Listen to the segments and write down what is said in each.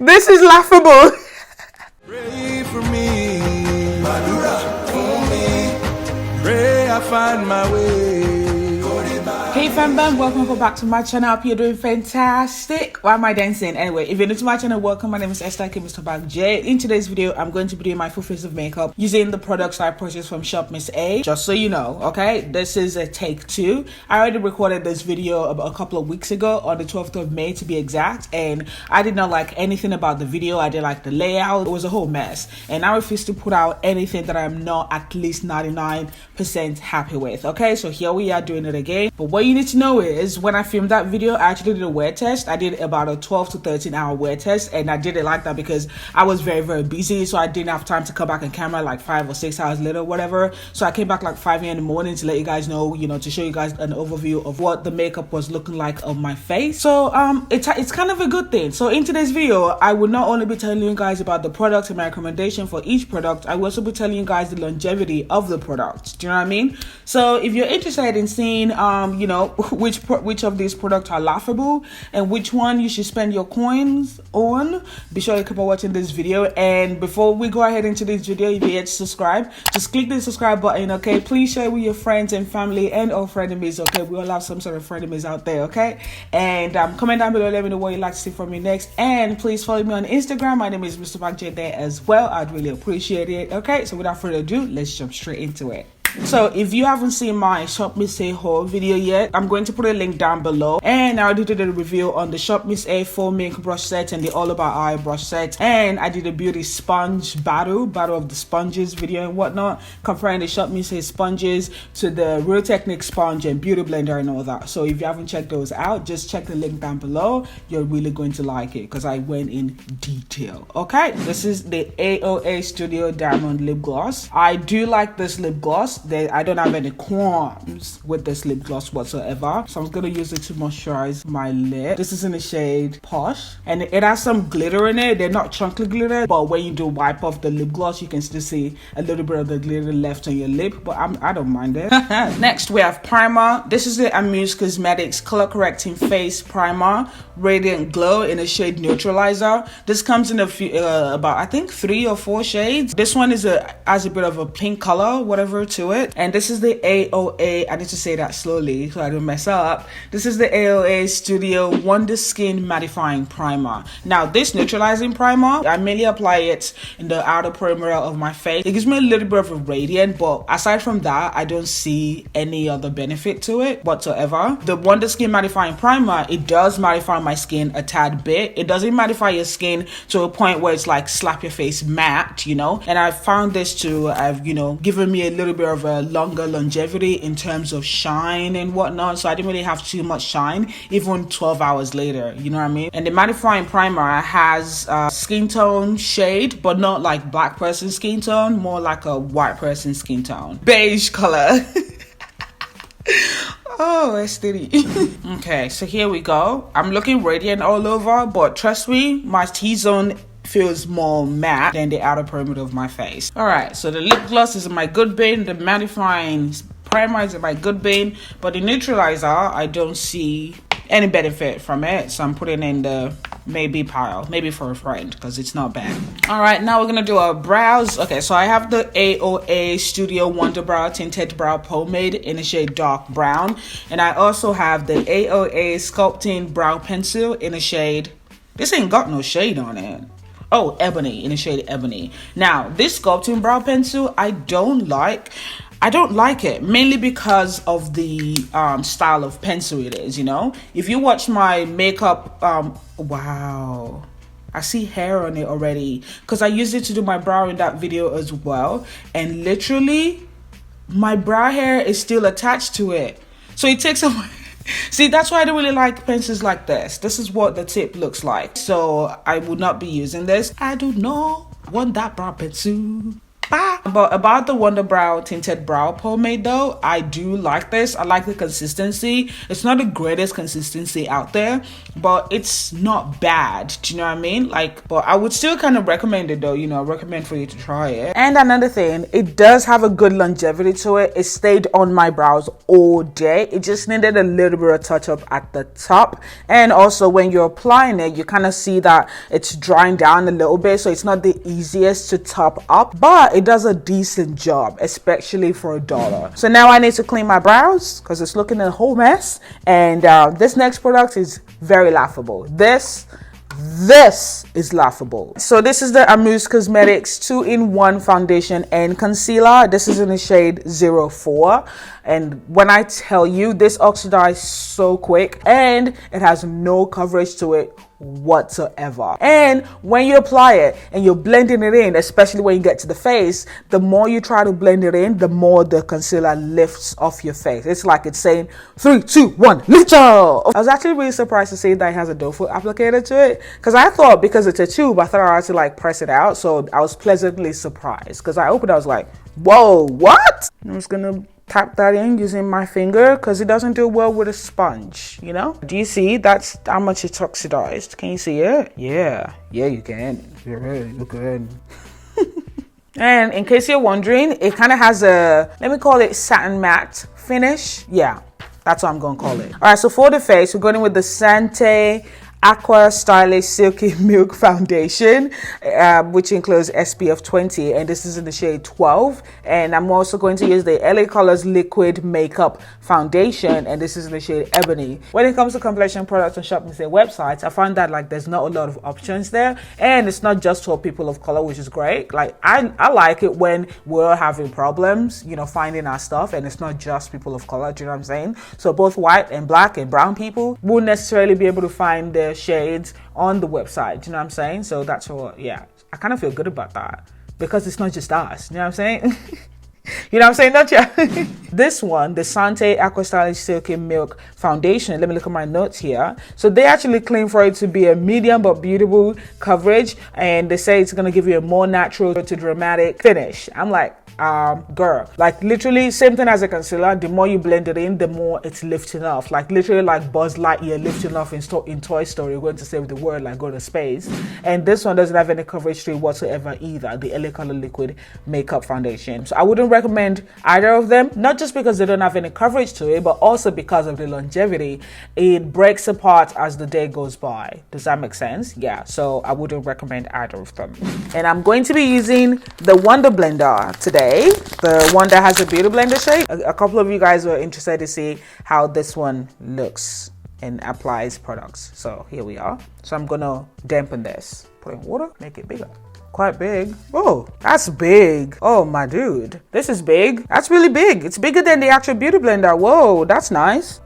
This is laughable. Pray for me, Madura for me. Pray I find my way. Hey fam bam, welcome back to my channel. I hope you're doing fantastic. Why am I dancing? Anyway, if you're new to my channel, welcome. My name is Esther, MsTopacJay. In today's video, I'm going to be doing my full face of makeup using the products I purchased from Shop Miss A. Just so you know, okay, this is a take 2. I already recorded this video about a couple of weeks ago on the 12th of May to be exact, and I did not like anything about the video. I didn't like the layout. It was a whole mess, and I refuse to put out anything that I'm not at least 99% happy with. Okay, so here we are doing it again. But what you need to know is when I filmed that video, I actually did a wear test. I did about a 12 to 13 hour wear test, and I did it like that because I was very busy, so I didn't have time to come back on camera like 5 or 6 hours later, whatever. So I came back like 5 a.m. in the morning to let you guys know, you know, to show you guys an overview of what the makeup was looking like on my face. So it's kind of a good thing. So in today's video, I will not only be telling you guys about the products and my recommendation for each product, I will also be telling you guys the longevity of the products. Do you know what I mean? So if you're interested in seeing you know, which of these products are laughable and which one you should spend your coins on, be sure to keep on watching this video. And before we go ahead into this video, if you're yet to subscribe, just click the subscribe button. Okay, please share with your friends and family and all frenemies. Okay, we all have some sort of frenemies out there. Okay, and comment down below, let me know what you'd like to see from me next, and please follow me on Instagram. My name is MsTopacJay there as well. I'd really appreciate it. Okay, so without further ado, let's jump straight into it. So if you haven't seen my Shop Miss A haul video yet, I'm going to put a link down below, and I already did a review on the Shop Miss A full makeup brush set and the All About Eye brush set, and I did a beauty sponge battle of the sponges video and whatnot, comparing the Shop Miss A sponges to the Real Technique sponge and beauty blender and all that. So if you haven't checked those out, just check the link down below. You're really going to like it because I went in detail. Okay, this is the AOA Studio Diamond lip gloss. I do like this lip gloss. I don't have any qualms with this lip gloss whatsoever, so I'm gonna use it to moisturize my lip. This is in the shade Posh, and it has some glitter in it. They're not chunky glitter, but when you do wipe off the lip gloss, you can still see a little bit of the glitter left on your lip, but I don't mind it. Next we have primer. This is the Amuse Cosmetics color correcting face primer, Radiant Glow, in the shade Neutralizer. This comes in a few about I think 3 or 4 shades. This one is has a bit of a pink color, whatever, to it. And this is the AOA, I need to say that slowly so I don't mess up. This is the AOA Studio Wonder Skin Mattifying Primer. Now this neutralizing primer, I mainly apply it in the outer perimeter of my face. It gives me a little bit of a radiant, but aside from that, I don't see any other benefit to it whatsoever. The Wonder Skin Mattifying Primer, it does mattify my skin a tad bit. It doesn't mattify your skin to a point where it's like slap your face matte, you know. And I found this to have, you know, given me a little bit of a longer longevity in terms of shine and whatnot, so I didn't really have too much shine even 12 hours later, you know what I mean. And the mattifying primer has skin tone shade, but not like black person skin tone, more like a white person skin tone, beige color. Oh, aesthetic. Okay, so here we go. I'm looking radiant all over, but trust me, my T-zone feels more matte than the outer perimeter of my face. All right, so the lip gloss is in my good bin, the mattifying primer is in my good bin, but the neutralizer, I don't see any benefit from it, so I'm putting in the maybe pile, maybe for a friend, because it's not bad. All right, now we're gonna do our brows. Okay, so I have the AOA Studio Wonder Brow Tinted Brow Pomade in the shade Dark Brown, and I also have the AOA Sculpting Brow Pencil in the shade, this ain't got no shade on it. Oh, Ebony, in the shade Ebony. Now, this sculpting brow pencil, I don't like it, mainly because of the style of pencil it is, you know. If you watch my makeup, wow, I see hair on it already, because I used it to do my brow in that video as well, and literally, my brow hair is still attached to it. So it takes a see, that's why I don't really like pencils like this. This is what the tip looks like. So I would not be using this. I do not want that brow pencil. But about the Wonder Brow tinted brow pomade though, I do like this. I like the consistency. It's not the greatest consistency out there, but it's not bad. Do you know what I mean? Like, but I would still kind of recommend it though. You know, recommend for you to try it. And another thing, it does have a good longevity to it. It stayed on my brows all day. It just needed a little bit of touch up at the top, and also when you're applying it, you kind of see that it's drying down a little bit, so it's not the easiest to top up, but it does a decent job, especially for $1. So now I need to clean my brows because it's looking a whole mess. And this next product is very laughable. This is laughable. So this is the Amuse Cosmetics 2-in-1 foundation and concealer. This is in the shade 04, and when I tell you, this oxidizes so quick and it has no coverage to it whatsoever. And when you apply it and you're blending it in, especially when you get to the face, the more you try to blend it in, the more the concealer lifts off your face. It's like it's saying 3, 2, 1, lift up. I was actually really surprised to see that it has a doe foot applicator to it, because I thought because it's a tube, I thought I had to like press it out. So I was pleasantly surprised because I opened it, I was like, whoa, what? I'm just gonna tap that in using my finger because it doesn't do well with a sponge, you know. Do you see? That's how much it's oxidized. Can you see it? Yeah, you can. You can. And in case you're wondering, it kind of has a, let me call it satin matte finish. Yeah, that's what I'm gonna call it. All right, so for the face, we're going with the Sante Aqua Stylish Silky Milk Foundation, which includes SPF 20, and this is in the shade 12. And I'm also going to use the LA Colors Liquid Makeup Foundation, and this is in the shade Ebony. When it comes to complexion products on ShopMsTopacJay websites, I find that like there's not a lot of options there, and it's not just for people of color, which is great. Like I like it when we're having problems, you know, finding our stuff, and it's not just people of color. Do you know what I'm saying? So both white and black and brown people won't necessarily be able to find their shades on the website. Do you know what I'm saying? So that's what, yeah, I kind of feel good about that because it's not just us. You know what I'm saying? You know what I'm saying? Don't you? This one, the Sante Aqua Stylish Silky Milk Foundation. Let me look at my notes here. So they actually claim for it to be a medium but beautiful coverage, and they say it's gonna give you a more natural to dramatic finish. I'm like, girl, like literally same thing as a concealer. The more you blend it in, the more it's lifting off. Like literally like Buzz Lightyear lifting off in Toy Story. We're going to save the world, like go to space. And this one doesn't have any coverage to it whatsoever either. The LA Color Liquid Makeup Foundation. So I wouldn't recommend either of them, not just because they don't have any coverage to it, but also because of the longevity. It breaks apart as the day goes by. Does that make sense? Yeah, so I wouldn't recommend either of them. And I'm going to be using the Wonder Blender today, the one that has a beauty blender shade. A couple of you guys were interested to see how this one looks and applies products. So here we are. So I'm gonna dampen this, put in water, make it bigger. Quite big. Oh, that's big. Oh my dude, this is big. That's really big. It's bigger than the actual beauty blender. Whoa, that's nice.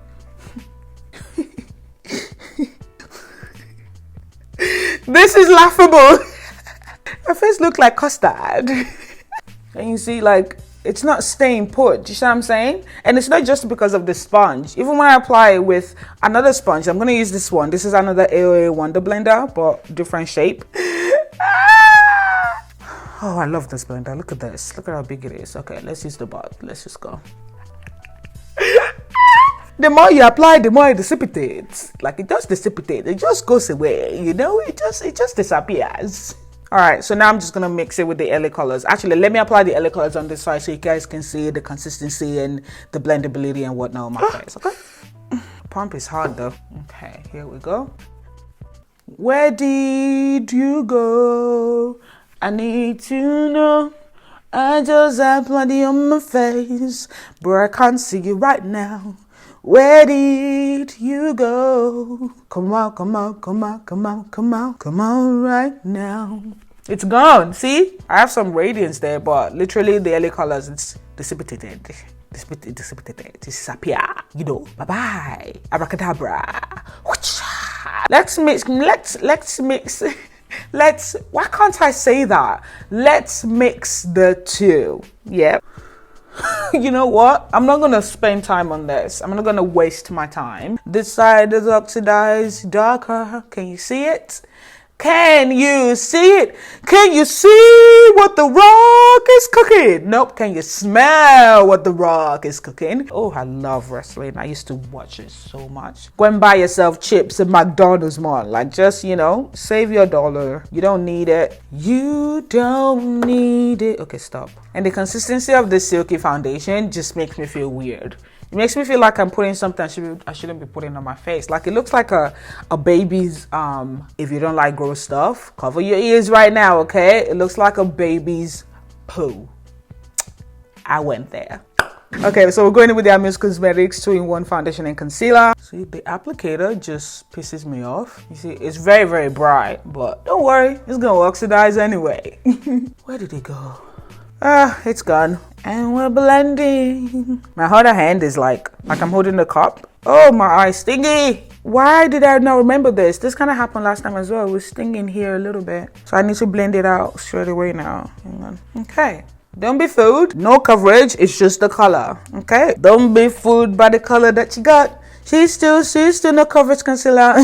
This is laughable. My face looks like custard. And you see, like, it's not staying put. You see what I'm saying? And it's not just because of the sponge. Even when I apply it with another sponge, I'm going to use this one. This is another AOA Wonder Blender, but different shape. Oh, I love this blender. Look at this. Look at how big it is. Okay, let's use the bot. Let's just go. The more you apply, the more it dissipates. Like, it just dissipates. It just goes away, you know? It just disappears. All right, so now I'm just gonna mix it with the LA colors. Actually, let me apply the LA colors on this side so you guys can see the consistency and the blendability and whatnot on my face, okay? Pump is hard though. Okay, here we go. Where did you go? I need to know. I just have plenty on my face, but I can't see you right now. Where did you go? Come on, come on, come on, come on, come on, come on right now. It's gone, see? I have some radiance there, but literally the LA colors, it's dissipated. Dissipated, disappear, you know. Bye-bye, abracadabra. Let's mix, why can't I say that? Let's mix the two, yep. You know what? I'm not gonna spend time on this. I'm not gonna waste my time. This side is oxidized darker. Can you see it? Can you see it? Can you see what The Rock is cooking? Nope. Can you smell what The Rock is cooking? Oh, I love wrestling. I used to watch it so much. Go and buy yourself chips at McDonald's, man. Like, just, you know, save your dollar. You don't need it. You don't need it. Okay, stop. And the consistency of this silky foundation just makes me feel weird. It makes me feel like I'm putting something I shouldn't be putting on my face. Like, it looks like a baby's, if you don't like gross stuff, cover your ears right now, okay? It looks like a baby's poo. I went there. Okay, so we're going in with the Amish Cosmetics 2-in-1 foundation and concealer. See, the applicator just pisses me off. You see, it's very, very bright, but don't worry, it's gonna oxidize anyway. Where did it go? It's gone. And we're blending. My other hand is like I'm holding the cup. Oh, my eye stingy. Why did I not remember this? This kind of happened last time as well. It was stinging here a little bit. So I need to blend it out straight away now. Hang on. Okay. Don't be fooled. No coverage. It's just the color. Okay. Don't be fooled by the color that you got. She's still no coverage concealer.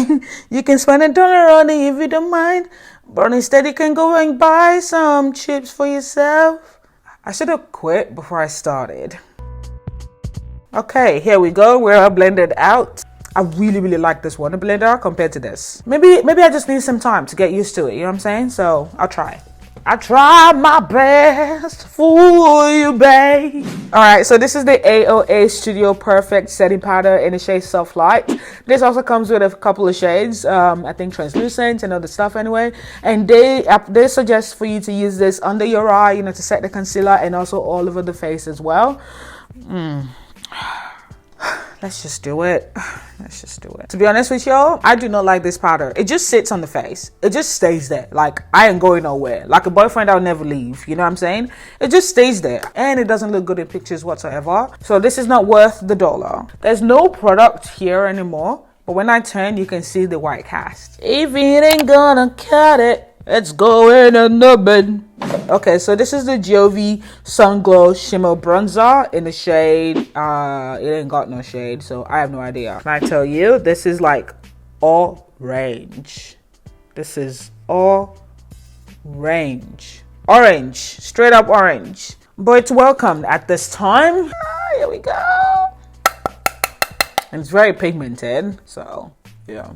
You can spend $1 on it if you don't mind. But instead you can go and buy some chips for yourself. I should have quit before I started. Okay, here we go. We're all blended out. I really, really like this one, the blender, compared to this. Maybe I just need some time to get used to it. You know what I'm saying? So I'll try. I try my best for you, babe. All right, so this is the AOA Studio Perfect Setting Powder in the shade Soft Light. This also comes with a couple of shades, I think translucent and other stuff anyway. And they suggest for you to use this under your eye, you know, to set the concealer, and also all over the face as well. Let's just do it. Let's just do it. To be honest with y'all, I do not like this powder. It just sits on the face. It just stays there. Like, I ain't going nowhere. Like a boyfriend, I'll never leave. You know what I'm saying? It just stays there. And it doesn't look good in pictures whatsoever. So this is not worth the $1. There's no product here anymore. But when I turn, you can see the white cast. If it ain't gonna cut it, it's going in the bin. Okay, so this is the Jovi Sun Glow Shimmer Bronzer in the shade, it ain't got no shade, so I have no idea. Can I tell you, this is like orange. This is orange. Orange, straight up orange. But it's welcome at this time. Here we go. And it's very pigmented, so yeah.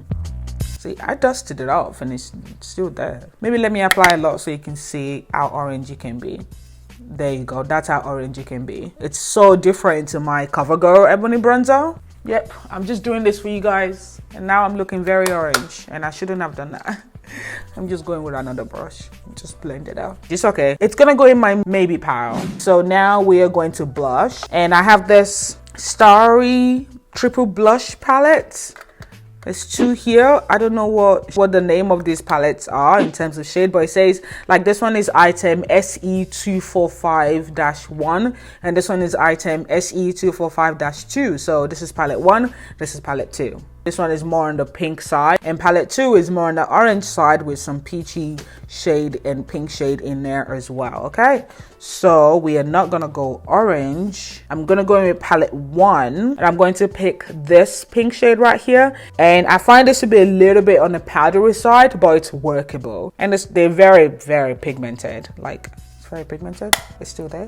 See, I dusted it off and it's still there. Maybe let me apply a lot so you can see how orange it can be. There you go. That's how orange it can be. It's so different to my CoverGirl Ebony Bronzer. Yep, I'm just doing this for you guys. And now I'm looking very orange. And I shouldn't have done that. I'm just going with another brush. Just blend it out. It's okay. It's going to go in my Maybe pile. So now we are going to blush. And I have this Starry Triple Blush palette. There's 2 here. I don't know what the name of these palettes are in terms of shade, but it says like this one is item SE245-1 and this one is item SE245-2. So this is palette 1, this is palette 2. This one is more on the pink side and palette 2 is more on the orange side with some peachy shade and pink shade in there as well. Okay, so we are not gonna go orange. I'm gonna go in with palette 1 and I'm going to pick this pink shade right here, and I find this to be a little bit on the powdery side, but it's workable, and they're very, very pigmented. Like, it's very pigmented. It's still there.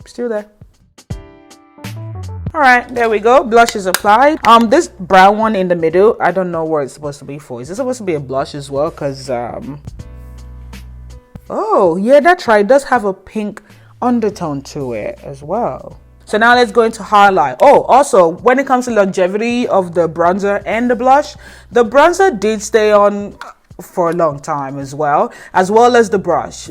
Still there. All right, there we go. Blush is applied. This brown one in the middle, I don't know what it's supposed to be for. Is this supposed to be a blush as well? Because oh yeah, that's right, it does have a pink undertone to it as well. So now let's go into highlight. Oh, also when it comes to longevity of the bronzer and the bronzer did stay on for a long time as well as the blush.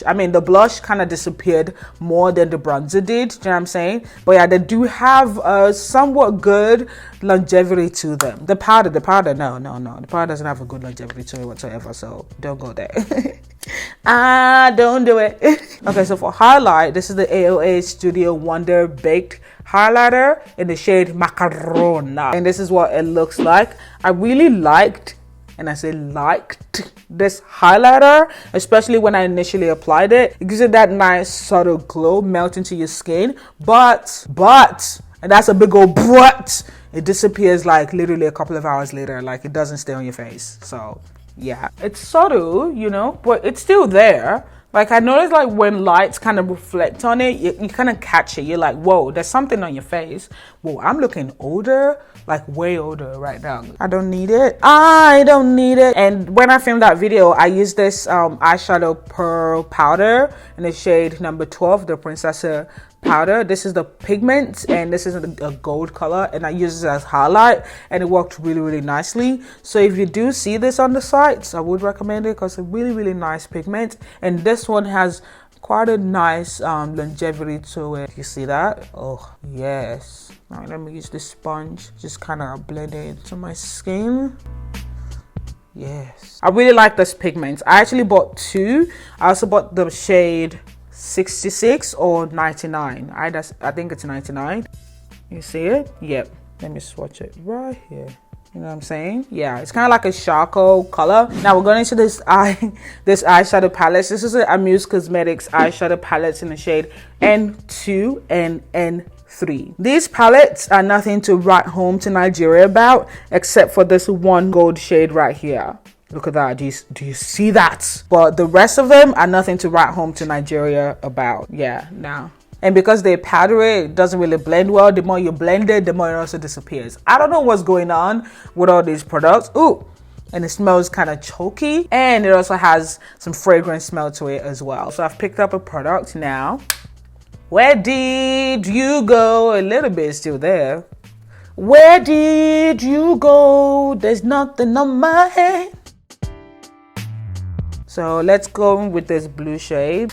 I mean, the blush kind of disappeared more than the bronzer did, you know what I'm saying? But yeah, they do have a somewhat good longevity to them. The powder, no, the powder doesn't have a good longevity to it whatsoever, so don't go there. Don't do it. Okay, so for highlight, this is the AOA Studio Wonder Baked highlighter in the shade Macarona, and this is what it looks like. I really liked, and I say liked, this highlighter, especially when I initially applied it. It gives it that nice subtle glow, melt into your skin, but, and that's a big old but, it disappears like literally a couple of hours later. Like, it doesn't stay on your face. So Yeah, it's subtle, you know, but it's still there. Like I noticed, like when lights kind of reflect on it, you kind of catch it. You're like, whoa, there's something on your face. Whoa, I'm looking older, like way older right now. I don't need it. I don't need it. And when I filmed that video, I used this eyeshadow pearl powder in the shade number 12, the Princessa powder. This is the pigment, and this is a gold color, and I use it as highlight, and it worked really nicely. So if you do see this on the sites, I would recommend it because it's a really nice pigment, and this one has quite a nice longevity to it. You see that? Oh yes. All right, let me use this sponge, just kind of blend it into my skin. Yes, I really like this pigment. I actually bought two. I also bought the shade 66 or 99. I think it's 99. You see it? Yep. Let me swatch it right here. You know what I'm saying? Yeah, it's kind of like a charcoal color. Now we're going into this eyeshadow palette. This is an Amuse Cosmetics eyeshadow palette in the shade N2 and N3. These palettes are nothing to write home to Nigeria about, except for this one gold shade right here. Look at that. Do you see that? But the rest of them are nothing to write home to Nigeria about. Yeah, now. And because they powder it, it doesn't really blend well. The more you blend it, the more it also disappears. I don't know what's going on with all these products. Ooh, and it smells kind of choky. And it also has some fragrance smell to it as well. So I've picked up a product now. Where did you go? A little bit is still there. Where did you go? There's nothing on my head. So let's go with this blue shade.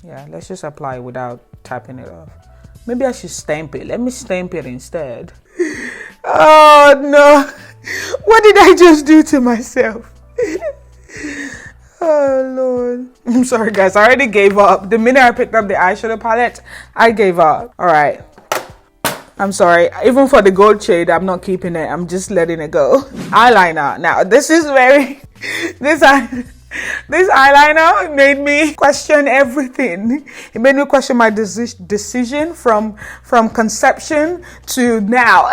Yeah, let's just apply it without tapping it off. Maybe I should stamp it. Let me stamp it instead. Oh no. What did I just do to myself? Oh Lord. I'm sorry guys, I already gave up. The minute I picked up the eyeshadow palette, I gave up. All right. I'm sorry. Even for the gold shade, I'm not keeping it. I'm just letting it go. Eyeliner. Now, this is very... This eyeliner made me question everything. It made me question my decision from conception to now.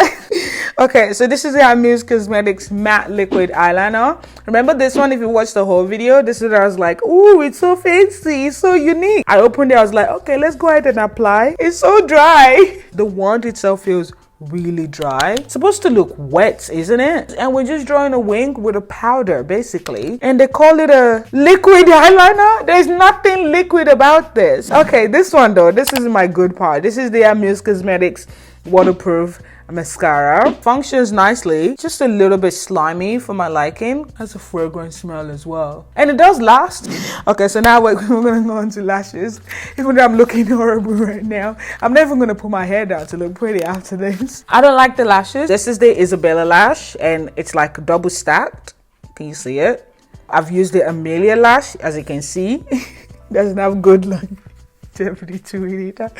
Okay, so this is the Amuse Cosmetics matte liquid eyeliner. Remember this one? If you watched the whole video, this is what I was like, ooh, it's so fancy, it's so unique. I opened it, I was like, okay, let's go ahead and apply. It's so dry. The wand itself feels really dry. It's supposed to look wet, isn't it? And we're just drawing a wing with a powder basically, and they call it a liquid eyeliner. There's nothing liquid about this. Okay, this one though, this is my good part. This is the Amuse Cosmetics waterproof mascara. Functions nicely, just a little bit slimy for my liking. Has a fragrant smell as well, and it does last. Okay, so now we're gonna go on to lashes. Even though I'm looking horrible right now, I'm never gonna put my hair down to look pretty after this. I don't like the lashes. This is the Isabella lash, and it's like double stacked. Can you see it? I've used the Amelia lash, as you can see. Doesn't have good luck. 72 milliliter.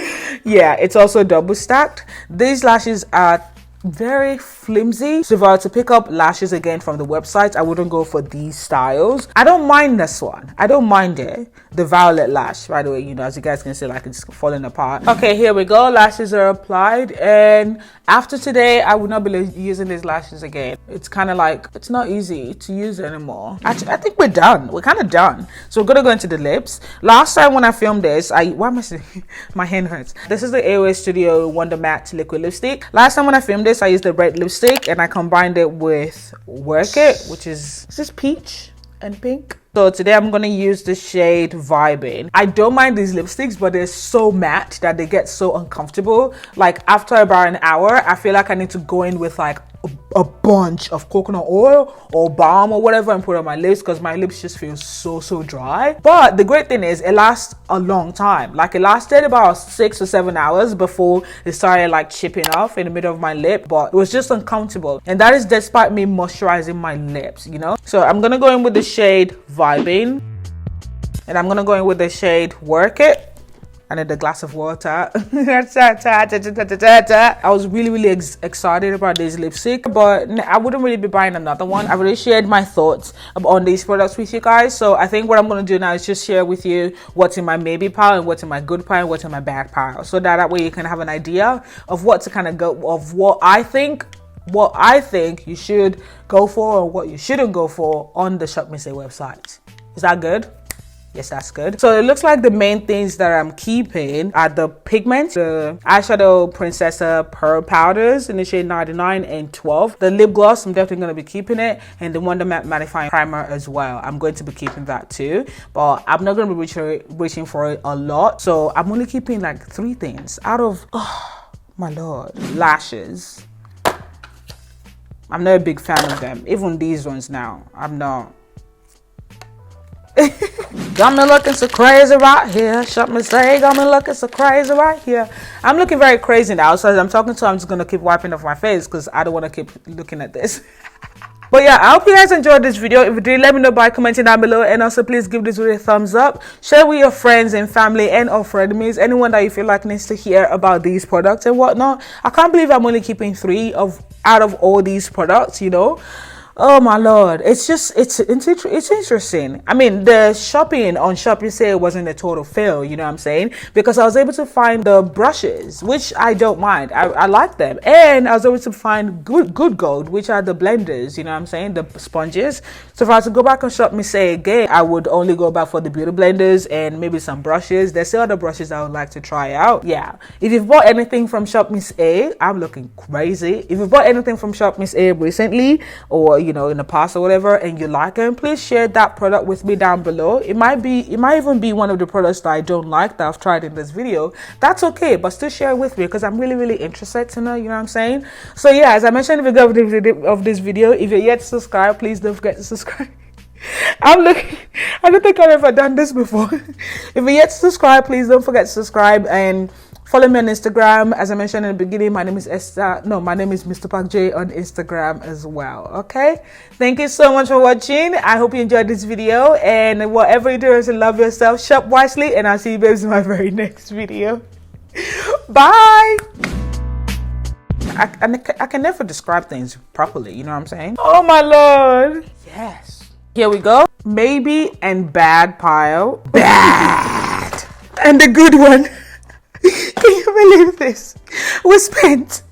Yeah, it's also double stacked. These lashes are very flimsy, so if I were to pick up lashes again from the website, I wouldn't go for these styles. I don't mind this one. I don't mind it. The violet lash, by the way, you know, as you guys can see, like it's falling apart. Okay, here we go. Lashes are applied, and after today, I would not be using these lashes again. It's kind of like, it's not easy to use anymore. Actually, I think we're done. We're kind of done. So we're gonna go into the lips. Last time when I filmed this, why am I saying my hand hurts? This is the AOA Studio Wonder Matte liquid lipstick. Last time when I filmed this, I used the red lipstick and I combined it with Work It, which is this peach and pink. So today I'm going to use the shade Vibing. I don't mind these lipsticks, but they're so matte that they get so uncomfortable. Like after about an hour, I feel like I need to go in with like a bunch of coconut oil or balm or whatever and put on my lips, because my lips just feel so dry. But the great thing is it lasts a long time. Like it lasted about 6 or 7 hours before it started like chipping off in the middle of my lip, but it was just uncomfortable, and that is despite me moisturizing my lips, you know. So I'm gonna go in with the shade Vibing, and I'm gonna go in with the shade Work It. I need a glass of water. I was really excited about this lipstick, but I wouldn't really be buying another one. I've already shared my thoughts on these products with you guys, so I think what I'm going to do now is just share with you what's in my maybe pile and what's in my good pile and what's in my bad pile, so that way you can have an idea of what to kind of go, of what I think what I think you should go for and what you shouldn't go for on the ShopMsTopacJay website. Is that good? Yes, that's good. So it looks like the main things that I'm keeping are the pigments, the eyeshadow Princessa Pearl powders in the shade 99 and 12. The lip gloss, I'm definitely going to be keeping it. And the Wonder Matte Mattifying Primer as well. I'm going to be keeping that too. But I'm not going to be reaching for it a lot. So I'm only keeping like 3 things out of, oh my Lord, lashes. I'm not a big fan of them. Even these ones now, I'm not. Got me looking so crazy right here. ShopMsTopacJay got me looking so crazy right here. I'm looking very crazy now. So as I'm talking to you, I'm just going to keep wiping off my face because I don't want to keep looking at this. But yeah, I hope you guys enjoyed this video. If you did, let me know by commenting down below. And also, please give this video a thumbs up. Share with your friends and family and or frenemies. Anyone that you feel like needs to hear about these products and whatnot. I can't believe I'm only keeping 3 out of all these products, you know. Oh my Lord, it's interesting. I mean, the shopping on ShopMsTopacJay wasn't a total fail, you know what I'm saying? Because I was able to find the brushes, which I don't mind. I like them. And I was able to find good gold, which are the blenders, you know what I'm saying? The sponges. So if I was to go back on ShopMsTopacJay again, I would only go back for the beauty blenders and maybe some brushes. There's still other brushes I would like to try out. Yeah. If you've bought anything from ShopMsTopacJay, I'm looking crazy. If you've bought anything from ShopMsTopacJay recently, or you know, in the past or whatever, and you like them, please share that product with me down below. It might even be one of the products that I don't like that I've tried in this video. That's okay, but still share it with me because I'm really interested to know, you know what I'm saying? So yeah, as I mentioned in the beginning of this video, if you're yet to subscribe, please don't forget to subscribe. I don't think I've ever done this before. If you're yet to subscribe, please don't forget to subscribe and follow me on Instagram. As I mentioned in the beginning, my name is Esther. No, my name is MsTopacJay on Instagram as well. Okay? Thank you so much for watching. I hope you enjoyed this video. And whatever you do is love yourself, shop wisely, and I'll see you babes in my very next video. Bye! I can never describe things properly, you know what I'm saying? Oh my Lord. Yes. Here we go. Maybe and bad pile. Bad. And the good one. Can you believe this? We spent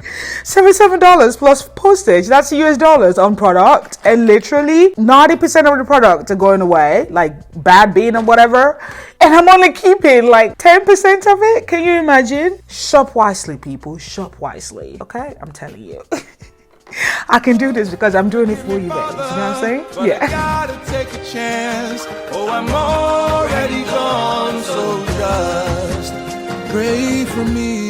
$77 plus postage, that's US dollars, on product, and literally 90% of the product are going away, like bad bean or whatever, and I'm only keeping like 10% of it. Can you imagine? Shop wisely, people. Shop wisely. Okay? I'm telling you. I can do this because I'm doing it for you guys. You know what I'm saying? Yeah. I gotta take a chance. Oh, I'm already gone, so just pray for me.